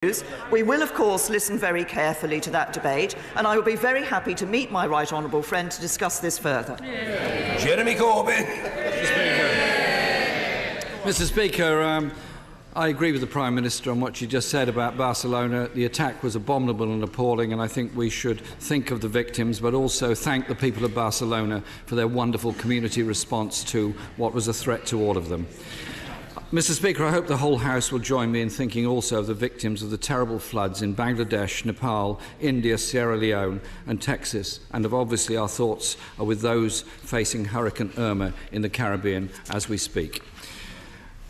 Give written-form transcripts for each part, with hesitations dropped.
We will, of course, listen very carefully to that debate, and I will be very happy to meet my right honourable friend to discuss this further. Jeremy Corbyn. Mr. Speaker, I agree with the Prime Minister on what she just said about Barcelona. The attack was abominable and appalling, and I think we should think of the victims, but also thank the people of Barcelona for their wonderful community response to what was a threat to all of them. Mr. Speaker, I hope the whole House will join me in thinking also of the victims of the terrible floods in Bangladesh, Nepal, India, Sierra Leone and Texas, and obviously our thoughts are with those facing Hurricane Irma in the Caribbean as we speak.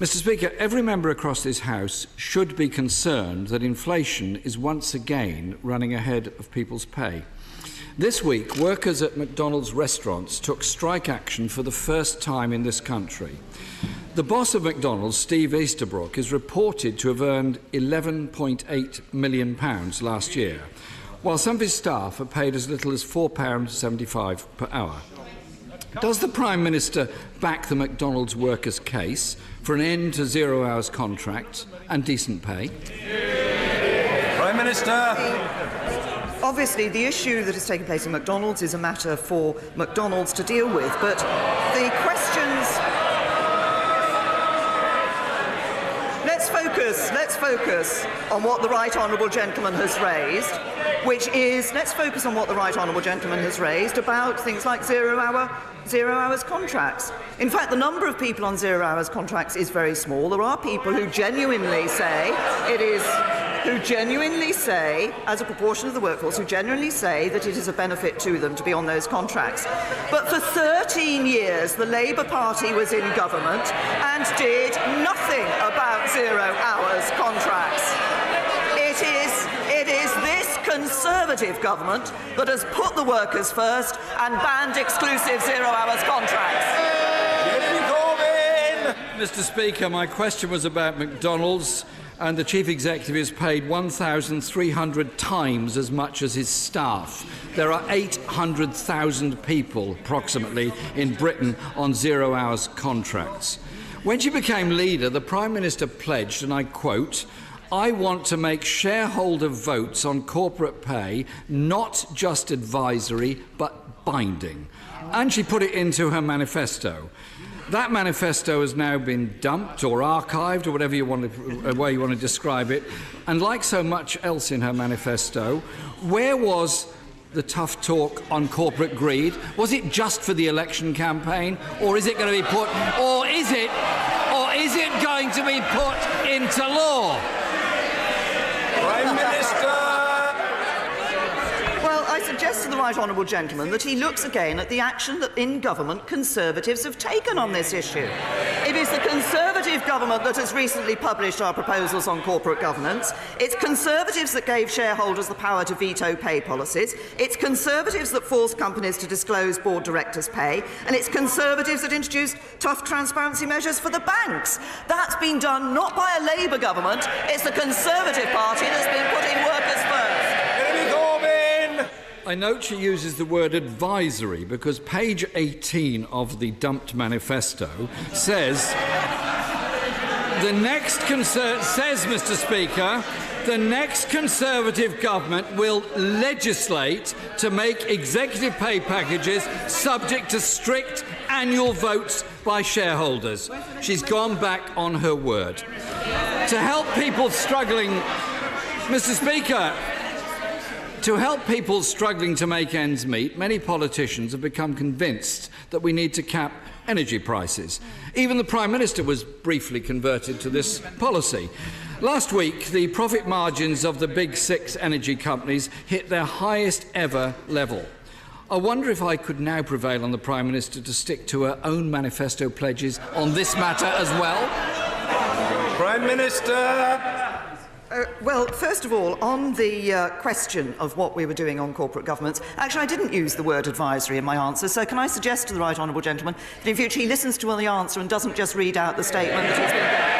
Mr. Speaker, every member across this House should be concerned that inflation is once again running ahead of people's pay. This week, workers at McDonald's restaurants took strike action for the first time in this country. The boss of McDonald's, Steve Easterbrook, is reported to have earned £11.8 million last year, while some of his staff are paid as little as £4.75 per hour. Does the Prime Minister back the McDonald's workers' case for an end to zero-hours contracts and decent pay? Prime Minister. Obviously, the issue that is taking place in McDonald's is a matter for McDonald's to deal with, but the questions... Let's focus on what the right honourable gentleman has raised, which is, let's focus on what the right honourable gentleman has raised about things like zero hours contracts. In fact, the number of people on zero hours contracts is very small. There are people who genuinely say as a proportion of the workforce, who genuinely say that it is a benefit to them to be on those contracts. But for 13 years, the Labour Party was in government and did nothing about zero hours contracts. It is this Conservative government that has put the workers first and banned exclusive zero hours contracts. Mr. Speaker, my question was about McDonald's, and the Chief Executive is paid 1,300 times as much as his staff. There are 800,000 people, approximately, in Britain on zero-hours contracts. When she became leader, the Prime Minister pledged, and I quote, "I want to make shareholder votes on corporate pay not just advisory, but binding." And she put it into her manifesto. That manifesto has now been dumped or archived, or whatever way you want to describe it. And like so much else in her manifesto, where was the tough talk on corporate greed? Was it just for the election campaign, or is it going to be put, or is it going to be put into law? Prime Minister. Well, I suggest to the right honourable gentleman that he looks again at the action that in government Conservatives have taken on this issue. It is the Conservative government that has recently published our proposals on corporate governance. It's Conservatives that gave shareholders the power to veto pay policies. It's Conservatives that forced companies to disclose board directors' pay. And it's Conservatives that introduced tough transparency measures for the banks. That's been done not by a Labour government. It's the Conservative Party that's been putting workers first. I note she uses the word advisory because page 18 of the dumped manifesto says, Mr. Speaker, the next Conservative government will legislate to make executive pay packages subject to strict annual votes by shareholders. She's gone back on her word. To help people struggling, Mr. Speaker, to help people struggling to make ends meet, many politicians have become convinced that we need to cap energy prices. Even the Prime Minister was briefly converted to this policy. Last week, the profit margins of the big six energy companies hit their highest ever level. I wonder if I could now prevail on the Prime Minister to stick to her own manifesto pledges on this matter as well. Prime Minister. Well, first of all, on the question of what we were doing on corporate governance, actually I didn't use the word advisory in my answer, so can I suggest to the right honourable gentleman that in future he listens to the answer and doesn't just read out the statement that he's been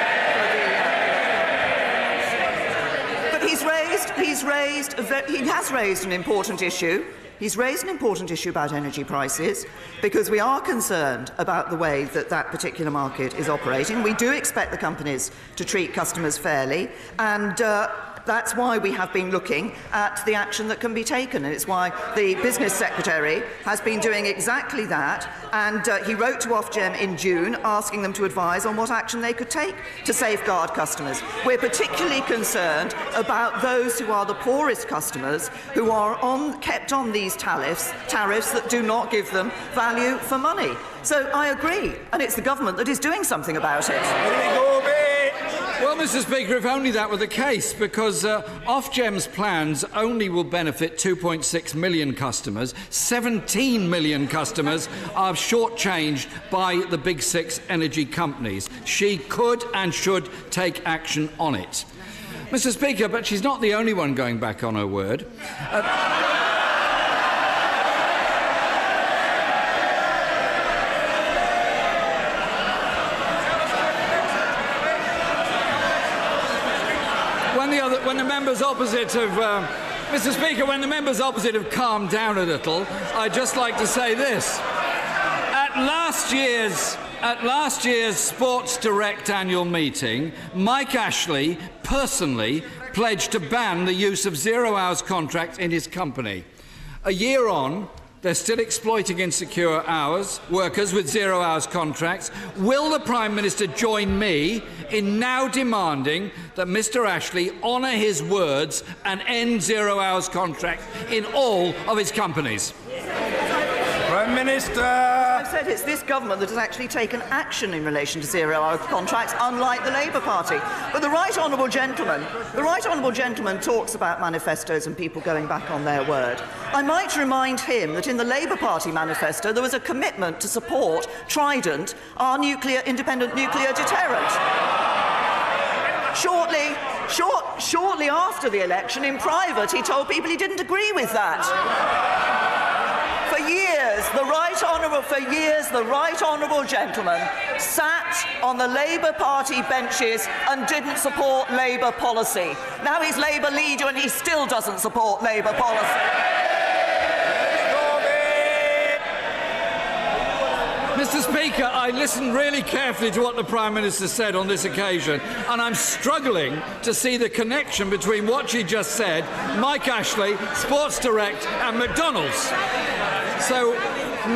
But he has raised an important issue. He's raised an important issue about energy prices because we are concerned about the way that that particular market is operating. We do expect the companies to treat customers fairly, and that's why we have been looking at the action that can be taken, and it's why the Business Secretary has been doing exactly that, and he wrote to Ofgem in June asking them to advise on what action they could take to safeguard customers. We're particularly concerned about those who are the poorest customers, who are kept on these tariffs that do not give them value for money. So I agree, and it's the government that is doing something about it. Well, Mr. Speaker, if only that were the case, because Ofgem's plans only will benefit 2.6 million customers. 17 million customers are shortchanged by the big six energy companies. She could and should take action on it. Mr. Speaker, but she's not the only one going back on her word. When the members opposite have, Mr. Speaker, when the members opposite have calmed down a little, I'd just like to say this: at last year's Sports Direct annual meeting, Mike Ashley personally pledged to ban the use of zero-hours contracts in his company. A year on, they're still exploiting insecure workers with zero-hours contracts. Will the Prime Minister join me in now demanding that Mr. Ashley honour his words and end zero-hours contracts in all of his companies? Prime Minister! I've said it's this government that has actually taken action in relation to zero-hour contracts, unlike the Labour Party. But the right honourable gentleman talks about manifestos and people going back on their word. I might remind him that in the Labour Party manifesto there was a commitment to support Trident, our independent nuclear deterrent. Shortly after the election, in private, he told people he didn't agree with that. For years, the right honourable gentleman sat on the Labour Party benches and didn't support Labour policy. Now he's Labour leader and he still doesn't support Labour policy. Mr. Speaker, I listened really carefully to what the Prime Minister said on this occasion, and I'm struggling to see the connection between what she just said, Mike Ashley, Sports Direct and McDonald's. So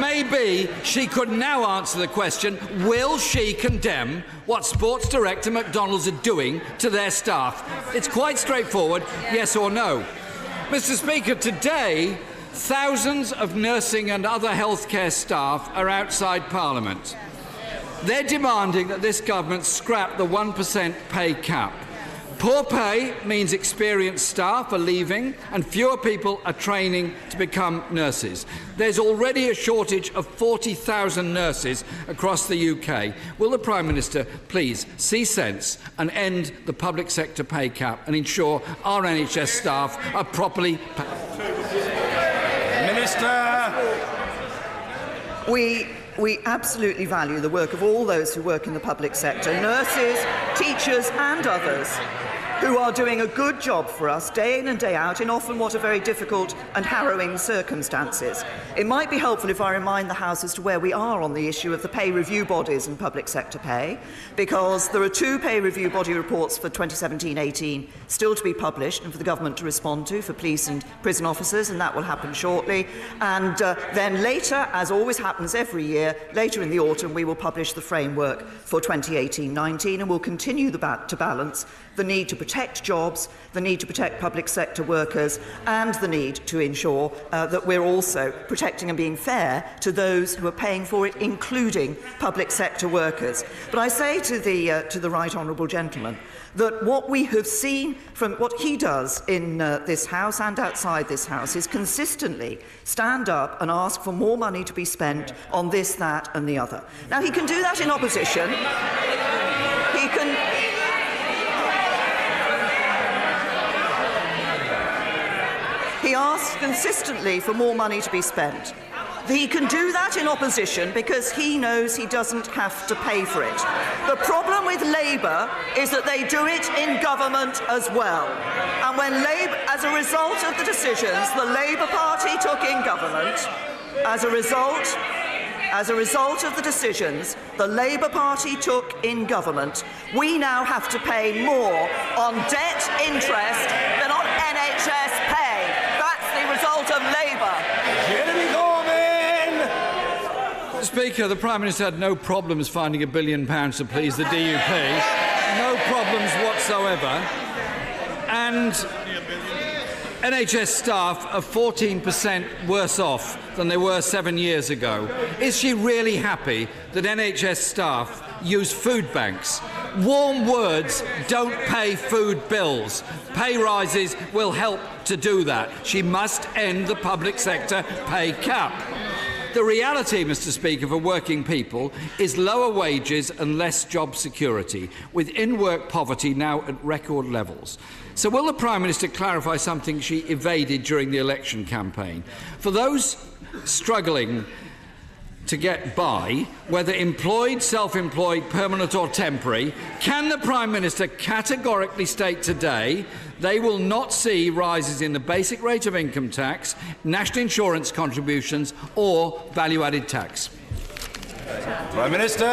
maybe she could now answer the question, will she condemn what Sports Direct and McDonald's are doing to their staff? It's quite straightforward, yes or no. Mr. Speaker, today, thousands of nursing and other healthcare staff are outside Parliament. They're demanding that this government scrap the 1% pay cap. Poor pay means experienced staff are leaving and fewer people are training to become nurses. There's already a shortage of 40,000 nurses across the UK. Will the Prime Minister please see sense and end the public sector pay cap and ensure our NHS staff are properly paid? Minister! We absolutely value the work of all those who work in the public sector, nurses, teachers and others, who are doing a good job for us day in and day out in often what are very difficult and harrowing circumstances. It might be helpful if I remind the House as to where we are on the issue of the pay review bodies and public sector pay, because there are two pay review body reports for 2017-18 still to be published and for the government to respond to for police and prison officers, and that will happen shortly. And then later, as always happens every year, later in the autumn we will publish the framework for 2018-19, and we'll continue to balance the need to protect jobs, the need to protect public sector workers, and the need to ensure that we're also protecting and being fair to those who are paying for it, including public sector workers. But I say to the right honourable gentleman that what we have seen from what he does in this House and outside this House is consistently stand up and ask for more money to be spent on this, that and the other. Now, he can do that in opposition. He asks consistently for more money to be spent. He can do that in opposition because he knows he doesn't have to pay for it. The problem with Labour is that they do it in government as well. And when Labour, as a result of the decisions the Labour Party took in government, as a result as a result of the decisions the Labour Party took in government, we now have to pay more on debt interest than on NHS pay. That's the result of Labour. Jeremy Corbyn! Speaker, the Prime Minister had no problems finding £1 billion to please the DUP. No problems whatsoever. And NHS staff are 14% worse off than they were 7 years ago. Is she really happy that NHS staff use food banks? Warm words don't pay food bills. Pay rises will help to do that. She must end the public sector pay cap. The reality, Mr. Speaker, for working people is lower wages and less job security, with in-work poverty now at record levels. So will the Prime Minister clarify something she evaded during the election campaign? For those struggling to get by, whether employed, self-employed, permanent or temporary, can the Prime Minister categorically state today they will not see rises in the basic rate of income tax, national insurance contributions or value-added tax? Prime Minister.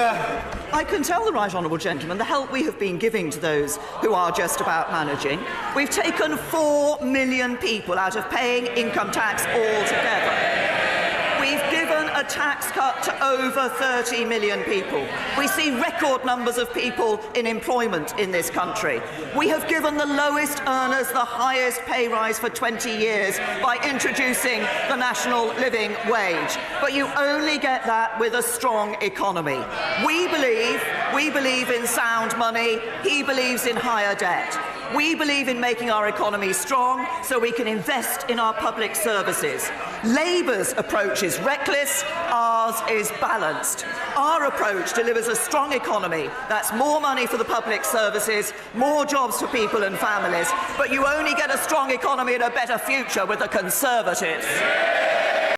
I can tell the right honourable gentleman the help we have been giving to those who are just about managing. We've taken 4 million people out of paying income tax altogether. We've given a tax cut to over 30 million people. We see record numbers of people in employment in this country. We have given the lowest earners the highest pay rise for 20 years by introducing the national living wage. But you only get that with a strong economy. We believe in sound money. He believes in higher debt. We believe in making our economy strong so we can invest in our public services. Labour's approach is reckless, ours is balanced. Our approach delivers a strong economy. That's more money for the public services, more jobs for people and families. But you only get a strong economy and a better future with the Conservatives.